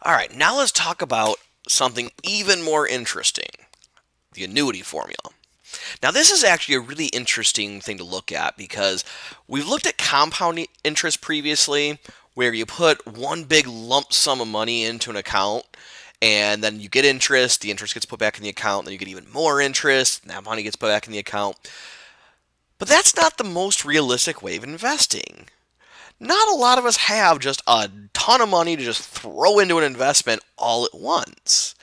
All right, now let's talk about something even more interesting, the annuity formula. Now, this is actually a really interesting thing to look at because we've looked at compound interest previously, where you put one big lump sum of money into an account and then you get interest, the interest gets put back in the account, then you get even more interest, and that money gets put back in the account. But that's not the most realistic way of investing. Not a lot of us have just a ton of money to just throw into an investment all at once.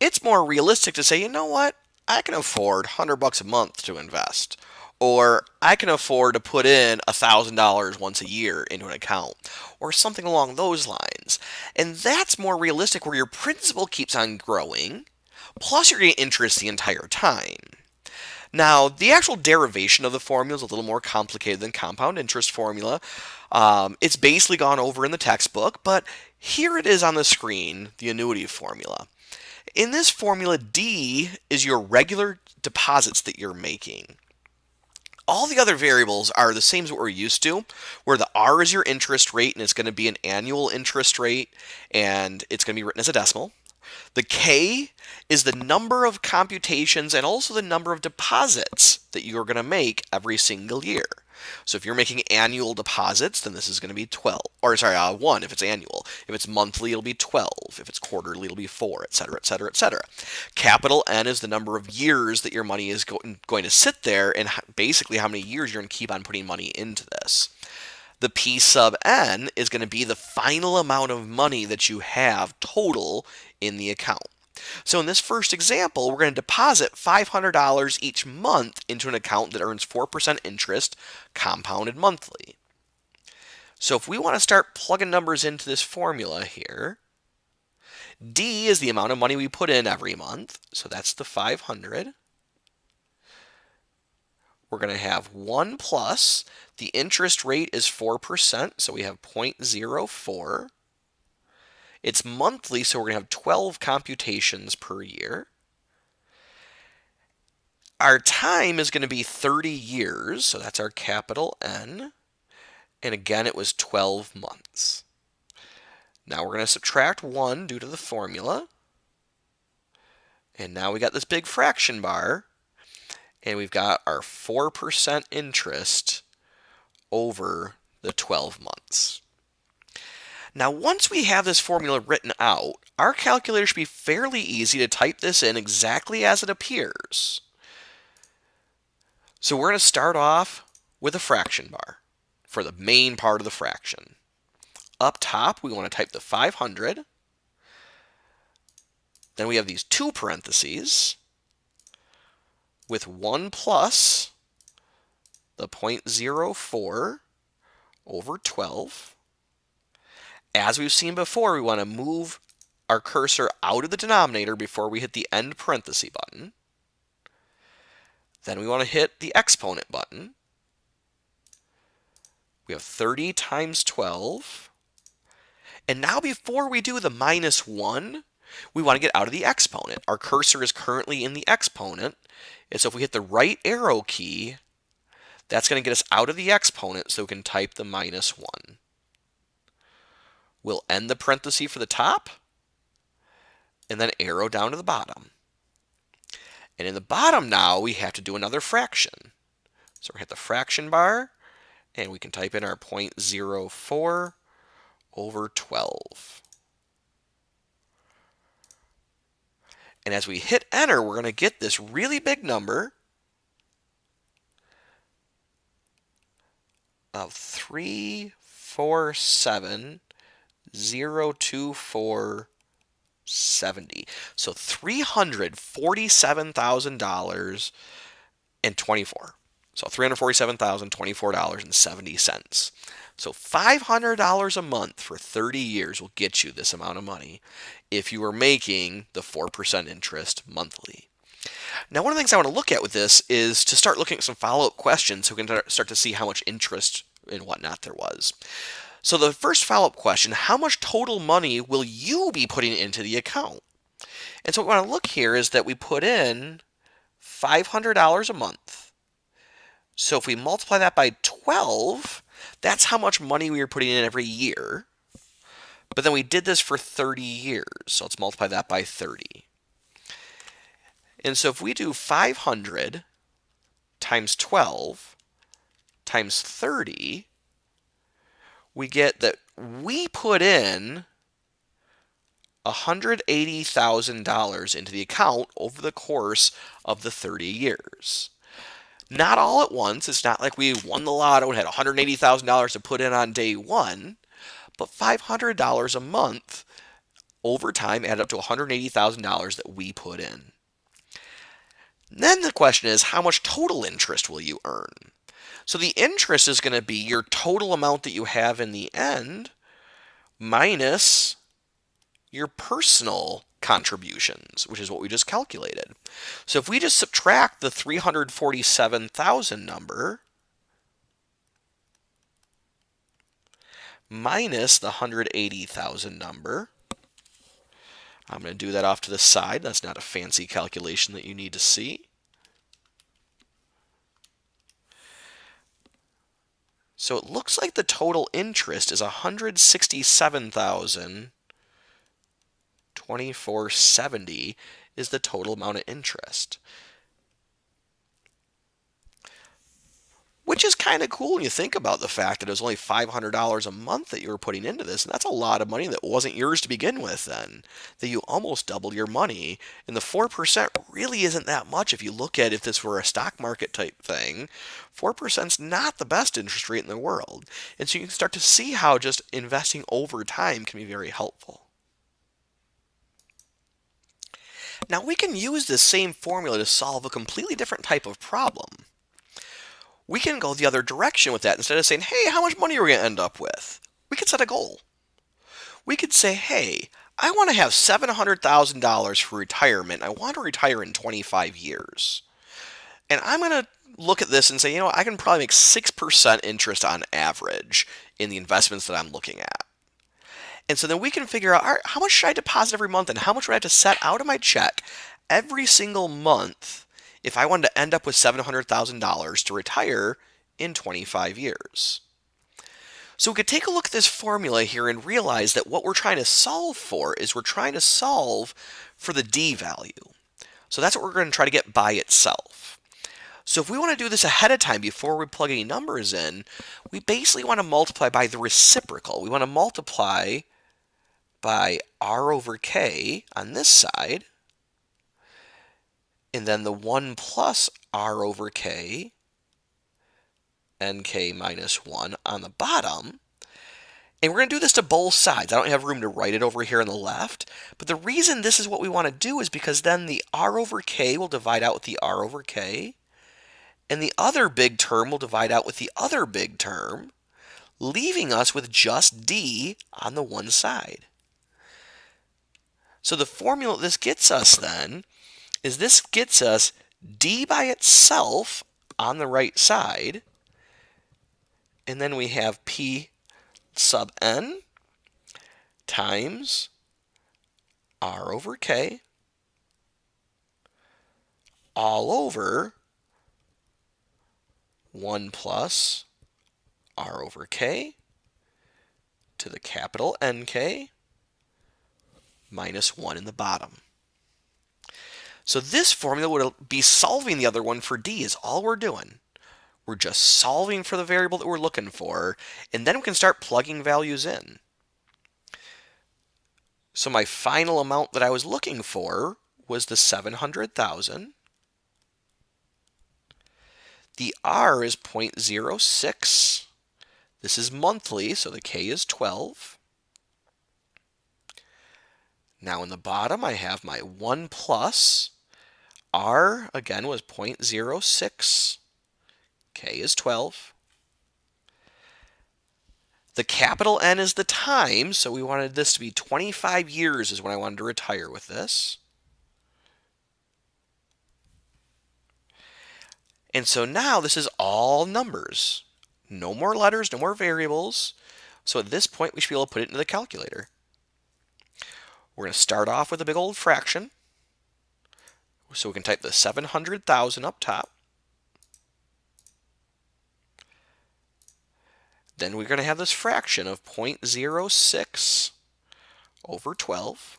It's more realistic to say, you know what? I can afford $100 a month to invest. Or I can afford to put in $1,000 once a year into an account. Or something along those lines. And that's more realistic where your principal keeps on growing, plus you're getting interest the entire time. Now, the actual derivation of the formula is a little more complicated than compound interest formula. It's basically gone over in the textbook, but here it is on the screen, the annuity formula. In this formula, D is your regular deposits that you're making. All the other variables are the same as what we're used to, where the R is your interest rate, and it's going to be an annual interest rate, and it's going to be written as a decimal. The K is the number of computations and also the number of deposits that you're going to make every single year. So if you're making annual deposits, then this is going to be 12, or sorry, 1 if it's annual. If it's monthly, it'll be 12. If it's quarterly, it'll be 4, etc., etc., etc. Capital N is the number of years that your money is going to sit there, and basically how many years you're going to keep on putting money into this. The P sub N is going to be the final amount of money that you have total in the account. So in this first example, we're going to deposit $500 each month into an account that earns 4% interest compounded monthly. So if we want to start plugging numbers into this formula here, D is the amount of money we put in every month. So that's the 500. We're going to have 1 plus, the interest rate is 4%, so we have 0.04. It's monthly, so we're going to have 12 computations per year. Our time is going to be 30 years, so that's our capital N. And again, it was 12 months. Now we're going to subtract 1 due to the formula. And now we got this big fraction bar. And we've got our 4% interest over the 12 months. Now, once we have this formula written out, our calculator should be fairly easy to type this in exactly as it appears. So we're going to start off with a fraction bar for the main part of the fraction. Up top, we want to type the 500. Then we have these two parentheses with 1 plus the 0.04 over 12. As we've seen before, we want to move our cursor out of the denominator before we hit the end parenthesis button. Then we want to hit the exponent button. We have 30 times 12. And now before we do the minus 1, we want to get out of the exponent. Our cursor is currently in the exponent. And so if we hit the right arrow key, that's going to get us out of the exponent so we can type the minus 1. We'll end the parenthesis for the top and then arrow down to the bottom. And in the bottom now, we have to do another fraction. So we hit the fraction bar, and we can type in our 0.04 over 12. And as we hit enter, we're going to get this really big number of 347,024.70. So $347,000 and 24. So $347,024.70. So $500 a month for 30 years will get you this amount of money if you were making the 4% interest monthly. Now, one of the things I want to look at with this is to start looking at some follow-up questions so we can start to see how much interest and whatnot there was. So the first follow-up question, how much total money will you be putting into the account? And so what we want to look here is that we put in $500 a month. So if we multiply that by 12, that's how much money we are putting in every year. But then we did this for 30 years, so let's multiply that by 30. And so if we do 500 times 12 times 30, we get that we put in $180,000 into the account over the course of the 30 years. Not all at once. It's not like we won the lotto and had $180,000 to put in on day one, but $500 a month over time added up to $180,000 that we put in. Then the question is, how much total interest will you earn? So the interest is going to be your total amount that you have in the end minus your personal contributions, which is what we just calculated. So if we just subtract the 347,000 number minus the 180,000 number, I'm going to do that off to the side. That's not a fancy calculation that you need to see. So it looks like the total interest is $167,2470 is the total amount of interest. Which is kind of cool when you think about the fact that it was only $500 a month that you were putting into this. And that's a lot of money that wasn't yours to begin with then. That you almost doubled your money. And the 4% really isn't that much if you look at if this were a stock market type thing. 4% is not the best interest rate in the world. And so you can start to see how just investing over time can be very helpful. Now we can use this same formula to solve a completely different type of problem. We can go the other direction with that. Instead of saying, hey, how much money are we going to end up with? We could set a goal. We could say, hey, I want to have $700,000 for retirement. I want to retire in 25 years. And I'm going to look at this and say, I can probably make 6% interest on average in the investments that I'm looking at. And so then we can figure out, all right, how much should I deposit every month and how much would I have to set out of my check every single month if I wanted to end up with $700,000 to retire in 25 years. So we could take a look at this formula here and realize that what we're trying to solve for is we're trying to solve for the D value. So that's what we're going to try to get by itself. So if we want to do this ahead of time before we plug any numbers in, we basically want to multiply by the reciprocal. We want to multiply by R over K on this side, and then the 1 plus R over K, NK minus 1 on the bottom. And we're going to do this to both sides. I don't have room to write it over here on the left. But the reason this is what we want to do is because then the R over K will divide out with the R over K. And the other big term will divide out with the other big term, leaving us with just D on the one side. So the formula this gets us then is this gets us D by itself on the right side, and then we have P sub n times R over K all over 1 plus R over K to the capital NK minus 1 in the bottom. So this formula would be solving the other one for D is all we're doing. We're just solving for the variable that we're looking for, and then we can start plugging values in. So my final amount that I was looking for was the 700,000. The R is 0.06. This is monthly, so the K is 12. Now in the bottom, I have my 1 plus. R, again, was 0.06. K is 12. The capital N is the time, so we wanted this to be 25 years is when I wanted to retire with this. And so now this is all numbers. No more letters, no more variables. So at this point, we should be able to put it into the calculator. We're going to start off with a big old fraction. So we can type the 700,000 up top. Then we're going to have this fraction of 0.06 over 12.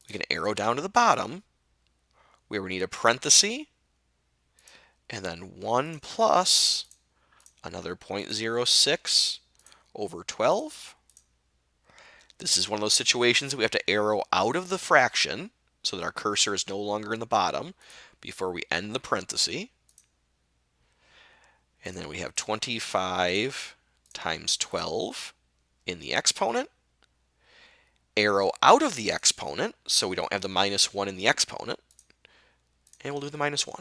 We can arrow down to the bottom where we need a parenthesis, and then 1 plus another 0.06 over 12. This is one of those situations that we have to arrow out of the fraction so that our cursor is no longer in the bottom before we end the parenthesis. And then we have 25 times 12 in the exponent. Arrow out of the exponent so we don't have the minus 1 in the exponent. And we'll do the minus 1.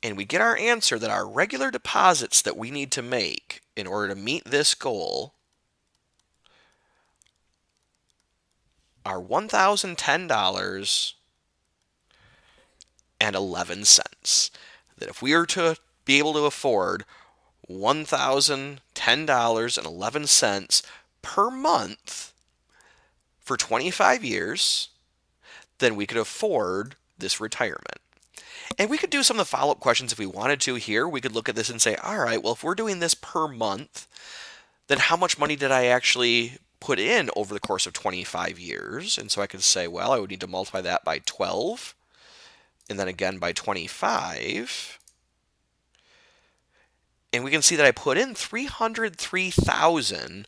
And we get our answer that our regular deposits that we need to make in order to meet this goal are $1,010.11. That if we are to be able to afford $1,010.11 per month for 25 years, then we could afford this retirement. And we could do some of the follow-up questions if we wanted to here. We could look at this and say, all right, well, if we're doing this per month, then how much money did I actually put in over the course of 25 years? And so I could say, well, I would need to multiply that by 12, and then again by 25. And we can see that I put in $303,000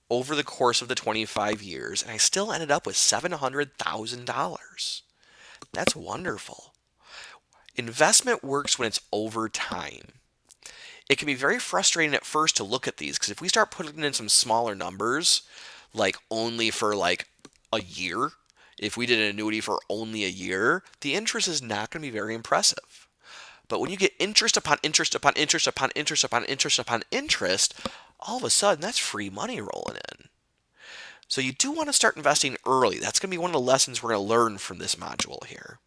over the course of the 25 years, and I still ended up with $700,000. That's wonderful. Investment works when it's over time. It can be very frustrating at first to look at these, because if we start putting in some smaller numbers, like only for like a year, if we did an annuity for only a year, the interest is not going to be very impressive. But when you get interest upon interest upon interest upon interest upon interest upon interest, all of a sudden that's free money rolling in. So you do want to start investing early. That's going to be one of the lessons we're going to learn from this module here.